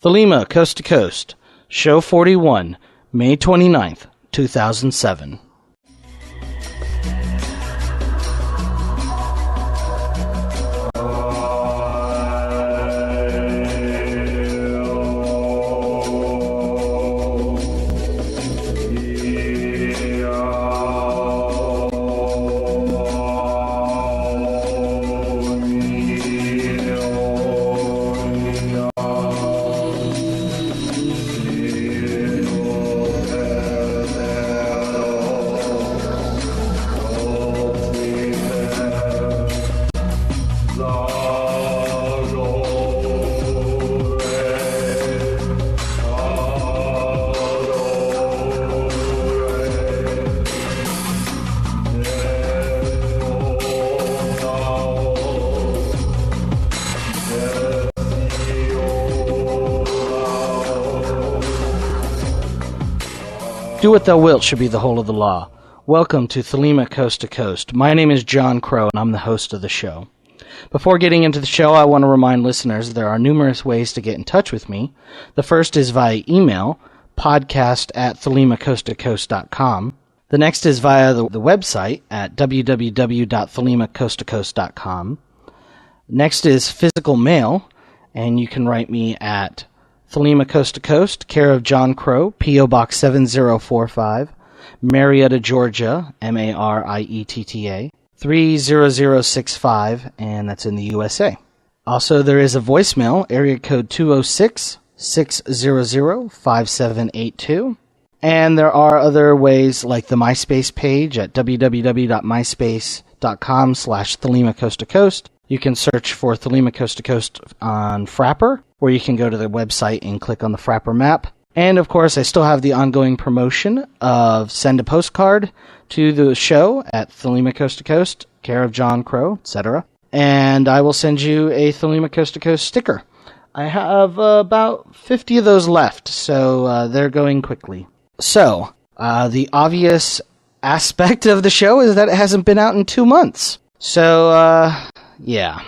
Thelema, Coast to Coast, Show 41, May 29th, 2007. Do what thou wilt should be the whole of the law. Welcome to Thelema Coast to Coast. My name is John Crow, and I'm the host of the show. Before getting into the show, I want to remind listeners there are numerous ways to get in touch with me. The first is via email, podcast@thelemacoasttocoast.com. The next is via the website at www.thelemacoasttocoast.com. Next is physical mail, and you can write me at Thelema Coast to Coast, care of John Crow, P.O. Box 7045, Marietta, Georgia, Marietta, 30065, and that's in the USA. Also, there is a voicemail, area code 206-600-5782. And there are other ways like the MySpace page at www.myspace.com/Thelema Coast to Coast. You can search for Thelema Coast to Coast on Frapper, or you can go to the website and click on the Frapper map. And, of course, I still have the ongoing promotion of send a postcard to the show at Thelema Coast to Coast, care of John Crow, etc. And I will send you a Thelema Coast to Coast sticker. I have about 50 of those left, so they're going quickly. So, the obvious aspect of the show is that it hasn't been out in 2 months. So, yeah.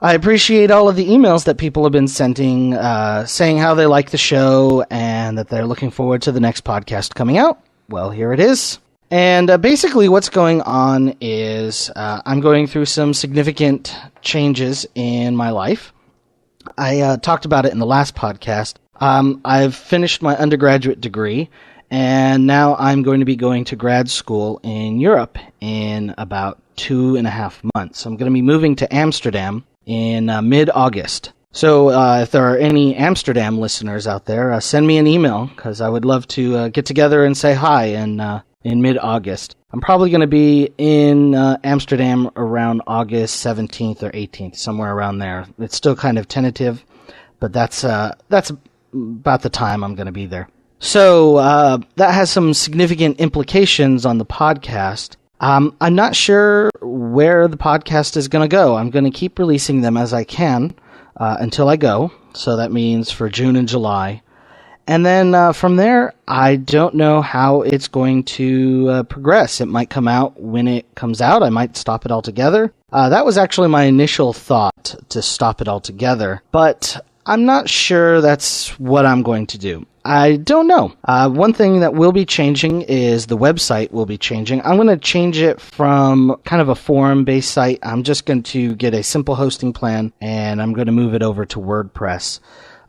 I appreciate all of the emails that people have been sending, saying how they like the show and that they're looking forward to the next podcast coming out. Well, here it is. And basically what's going on is I'm going through some significant changes in my life. I talked about it in the last podcast. I've finished my undergraduate degree, and now I'm going to be going to grad school in Europe in about 2.5 months. I'm going to be moving to Amsterdam in mid-August. So if there are any Amsterdam listeners out there, send me an email, because I would love to get together and say hi in mid-August. I'm probably going to be in Amsterdam around August 17th or 18th, somewhere around there. It's still kind of tentative, but that's about the time I'm going to be there. So that has some significant implications on the podcast. I'm not sure where the podcast is going to go. I'm going to keep releasing them as I can until I go. So that means for June and July. And then from there, I don't know how it's going to progress. It might come out when it comes out. I might stop it altogether. That was actually my initial thought, to stop it altogether. But I'm not sure that's what I'm going to do. I don't know. One thing that will be changing is the website will be changing. I'm going to change it from kind of a forum-based site. I'm just going to get a simple hosting plan, and I'm going to move it over to WordPress.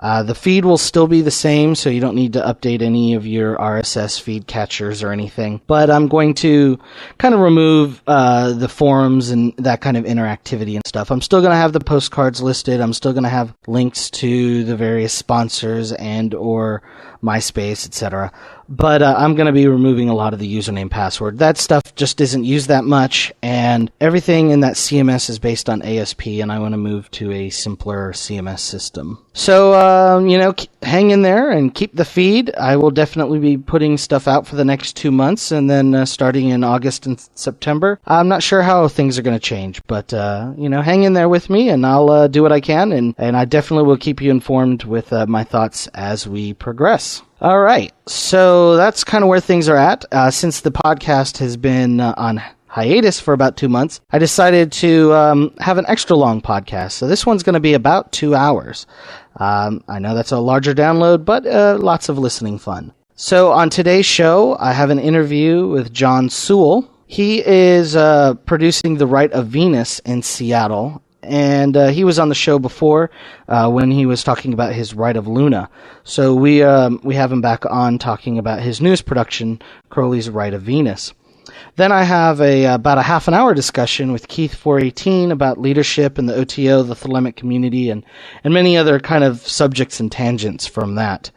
The feed will still be the same, so you don't need to update any of your RSS feed catchers or anything. But I'm going to kind of remove the forums and that kind of interactivity and stuff. I'm still going to have the postcards listed. I'm still going to have links to the various sponsors and or MySpace, etc. But I'm going to be removing a lot of the username password. That stuff just isn't used that much, and everything in that CMS is based on ASP, and I want to move to a simpler CMS system. So, hang in there and keep the feed. I will definitely be putting stuff out for the next 2 months, and then starting in August and September. I'm not sure how things are going to change, but, hang in there with me, and I'll do what I can, and I definitely will keep you informed with my thoughts as we progress. All right, so that's kind of where things are at. Since the podcast has been on hiatus for about 2 months, I decided to have an extra long podcast. So this one's going to be about 2 hours. I know that's a larger download, but lots of listening fun. So on today's show, I have an interview with Jon Sewell. He is producing the Rite of Venus in Seattle, and he was on the show before when he was talking about his Rite of Luna. So we have him back on talking about his newest production, Crowley's Rite of Venus. Then I have about a half an hour discussion with Keith 418 about leadership in the OTO, the Thelemic community, and many other kind of subjects and tangents from that.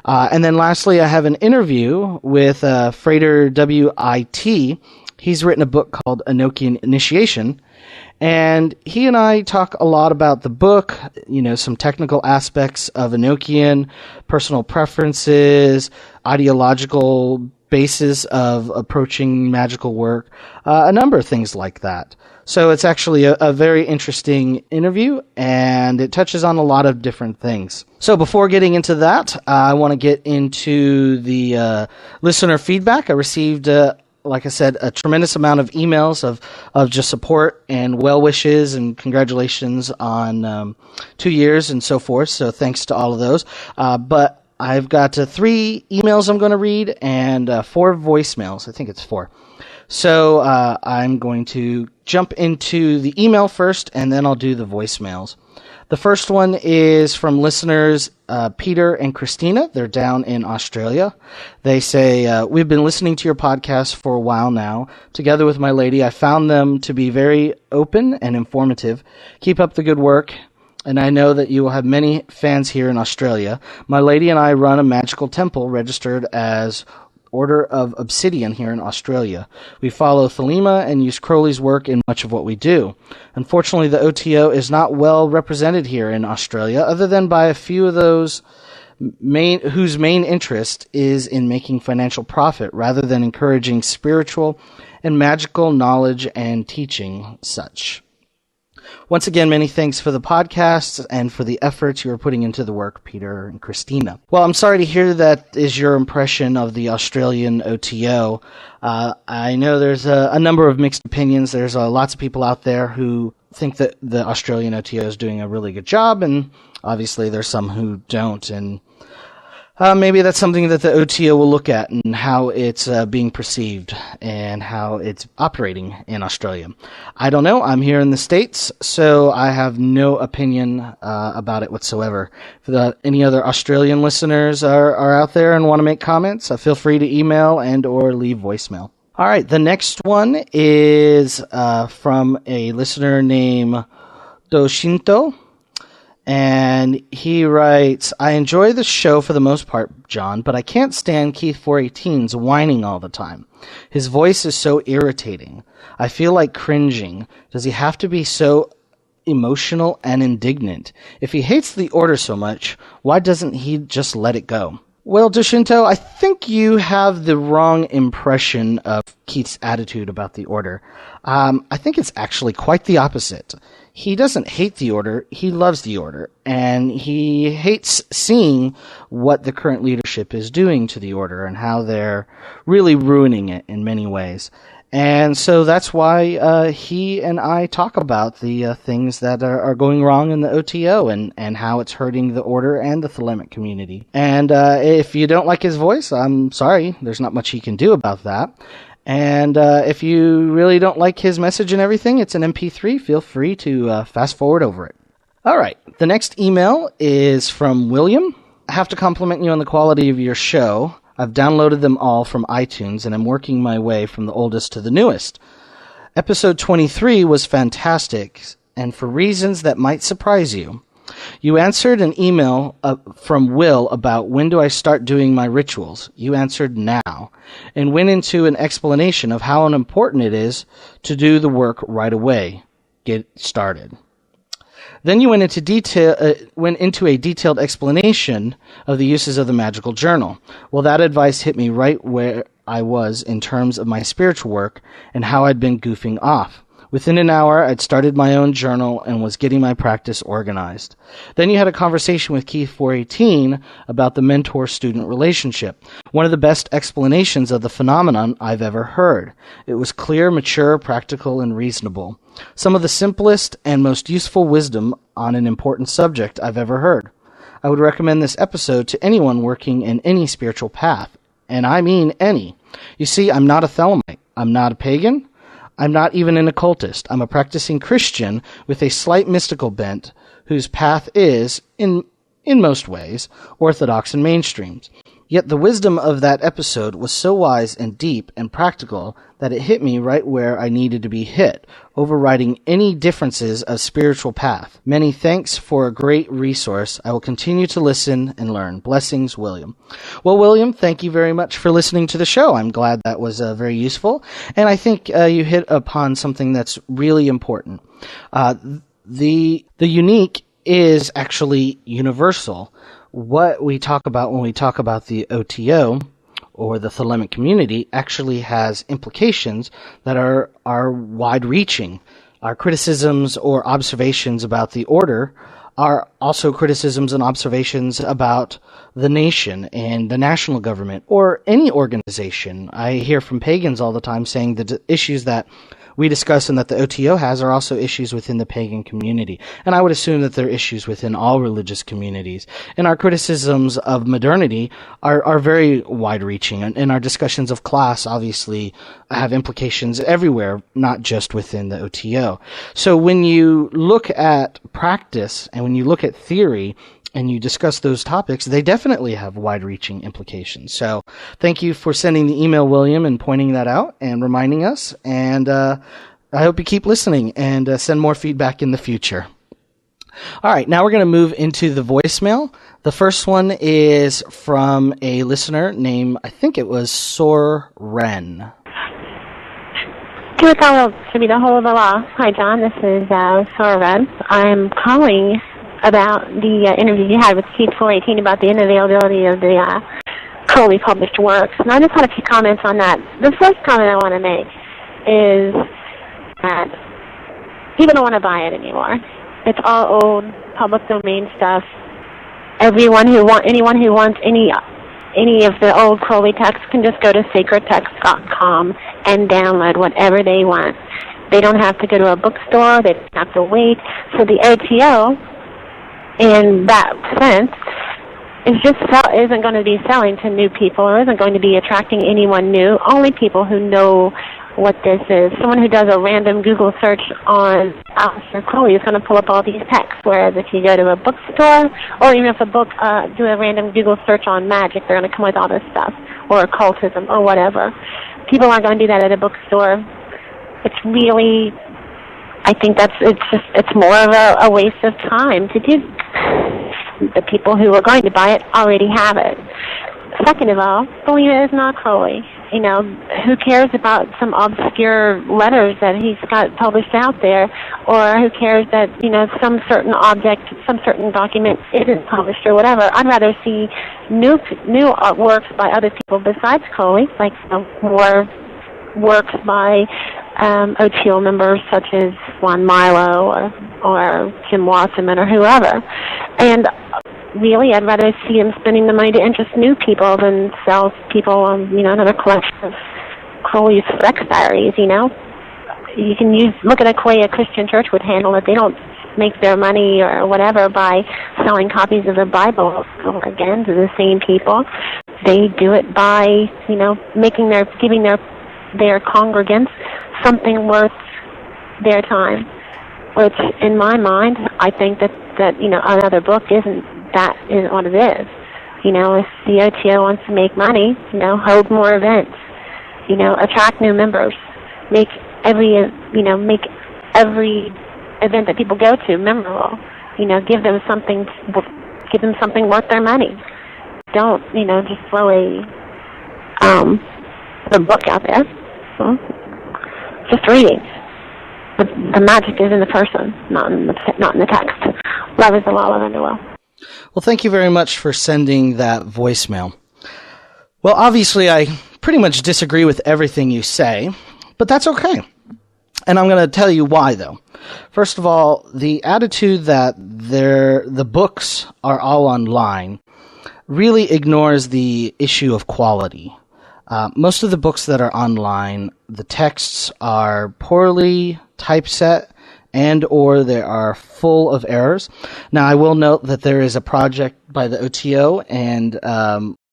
And then lastly, I have an interview with Frater W.I.T. He's written a book called Enochian Initiation, and he and I talk a lot about the book, some technical aspects of Enochian, personal preferences, ideological basis of approaching magical work, a number of things like that. So it's actually a very interesting interview, and it touches on a lot of different things. So before getting into that, I want to get into the listener feedback. I received, like I said, a tremendous amount of emails of just support and well wishes and congratulations on 2 years and so forth. So thanks to all of those. But I've got 3 emails I'm going to read and 4 voicemails. I think it's 4. So I'm going to jump into the email first, and then I'll do the voicemails. The first one is from listeners Peter and Christina. They're down in Australia. They say, we've been listening to your podcast for a while now. Together with my lady, I found them to be very open and informative. Keep up the good work. And I know that you will have many fans here in Australia. My lady and I run a magical temple registered as Order of Obsidian here in Australia. We follow Thelema and use Crowley's work in much of what we do. Unfortunately, the OTO is not well represented here in Australia, other than by a few of those whose main interest is in making financial profit rather than encouraging spiritual and magical knowledge and teaching such. Once again, many thanks for the podcast and for the efforts you are putting into the work, Peter and Christina. Well, I'm sorry to hear that is your impression of the Australian OTO. I know there's a number of mixed opinions. There's lots of people out there who think that the Australian OTO is doing a really good job, and obviously there's some who don't. And maybe that's something that the OTO will look at and how it's being perceived and how it's operating in Australia. I don't know. I'm here in the States, so I have no opinion about it whatsoever. If any other Australian listeners are out there and want to make comments, feel free to email and or leave voicemail. All right, the next one is from a listener named Doshinto. And he writes, I enjoy the show for the most part, John, but I can't stand Keith 418's whining all the time. His voice is so irritating. I feel like cringing. Does he have to be so emotional and indignant? If he hates the Order so much, why doesn't he just let it go? Well, Doshinto, I think you have the wrong impression of Keith's attitude about the Order. I think it's actually quite the opposite. He doesn't hate the Order, he loves the Order, and he hates seeing what the current leadership is doing to the Order and how they're really ruining it in many ways. And so that's why he and I talk about the things that are going wrong in the OTO and how it's hurting the Order and the Thelemic community. And if you don't like his voice, I'm sorry, there's not much he can do about that. And if you really don't like his message and everything, it's an MP3. Feel free to fast forward over it. All right. The next email is from William. I have to compliment you on the quality of your show. I've downloaded them all from iTunes, and I'm working my way from the oldest to the newest. Episode 23 was fantastic, and for reasons that might surprise you. You answered an email from Will about when do I start doing my rituals. You answered now, and went into an explanation of how important it is to do the work right away. Get started. Then you went into a detailed explanation of the uses of the magical journal. Well, that advice hit me right where I was in terms of my spiritual work and how I'd been goofing off. Within an hour, I'd started my own journal and was getting my practice organized. Then you had a conversation with Keith 418 about the mentor-student relationship, one of the best explanations of the phenomenon I've ever heard. It was clear, mature, practical, and reasonable. Some of the simplest and most useful wisdom on an important subject I've ever heard. I would recommend this episode to anyone working in any spiritual path. And I mean any. You see, I'm not a Thelemite. I'm not a pagan. I'm not even an occultist. I'm a practicing Christian with a slight mystical bent whose path is, in most ways, orthodox and mainstream. Yet the wisdom of that episode was so wise and deep and practical that it hit me right where I needed to be hit, overriding any differences of spiritual path. Many thanks for a great resource. I will continue to listen and learn. Blessings, William. Well, William, thank you very much for listening to the show. I'm glad that was very useful, and I think you hit upon something that's really important. The unique is actually universal. What we talk about when we talk about the OTO, or the Thelemic community, actually has implications that are wide-reaching. Our criticisms or observations about the order are also criticisms and observations about the nation and the national government, or any organization. I hear from pagans all the time saying that the issues that we discuss and that the OTO has are also issues within the pagan community. And I would assume that they're issues within all religious communities. And our criticisms of modernity are very wide-reaching. And our discussions of class obviously have implications everywhere, not just within the OTO. So when you look at practice and when you look at theory, and you discuss those topics, they definitely have wide-reaching implications. So thank you for sending the email, William, and pointing that out and reminding us. And I hope you keep listening and send more feedback in the future. All right, now we're going to move into the voicemail. The first one is from a listener named, I think it was Soren. Hi, John. This is Soren. I'm calling about the interview you had with Keith 418 about the unavailability of the Crowley published works. And I just had a few comments on that. The first comment I want to make is that people don't want to buy it anymore. It's all old public domain stuff. Anyone who wants any of the old Crowley texts can just go to sacredtext.com and download whatever they want. They don't have to go to a bookstore. They don't have to wait. So the OTO, in that sense, isn't going to be selling to new people, or isn't going to be attracting anyone new. Only people who know what this is. Someone who does a random Google search on Aleister Crowley is going to pull up all these texts, whereas if you go to a bookstore, or even if do a random Google search on magic, they're going to come with all this stuff, or occultism, or whatever. People aren't going to do that at a bookstore. It's really, I think it's more of a waste of time to do. The people who are going to buy it already have it. Second of all, believe it is not Crowley. You know, who cares about some obscure letters that he's got published out there, or who cares that, some certain object, some certain document isn't published or whatever. I'd rather see new works by other people besides Crowley, like more works by OTO members such as Juan Milo or Jim Wasserman or whoever. And really, I'd rather see him spending the money to interest new people than sell people another collection of Crowley's sex diaries. You can look at the way a Christian church would handle it. They don't make their money or whatever by selling copies of the Bible again to the same people. They do it by giving their congregants something worth their time, which in my mind, I think that another book isn't what it is. If the OTO wants to make money, hold more events, attract new members, make every event that people go to memorable, give them something worth their money. Don't, just throw a book out there. Just reading. The magic is in the person, not in the text. Love is the law of underworld. Well, thank you very much for sending that voicemail. Well, obviously, I pretty much disagree with everything you say, but that's okay. And I'm going to tell you why, though. First of all, the attitude that the books are all online really ignores the issue of quality. Most of the books that are online, the texts are poorly typeset and or they are full of errors. Now, I will note that there is a project by the OTO and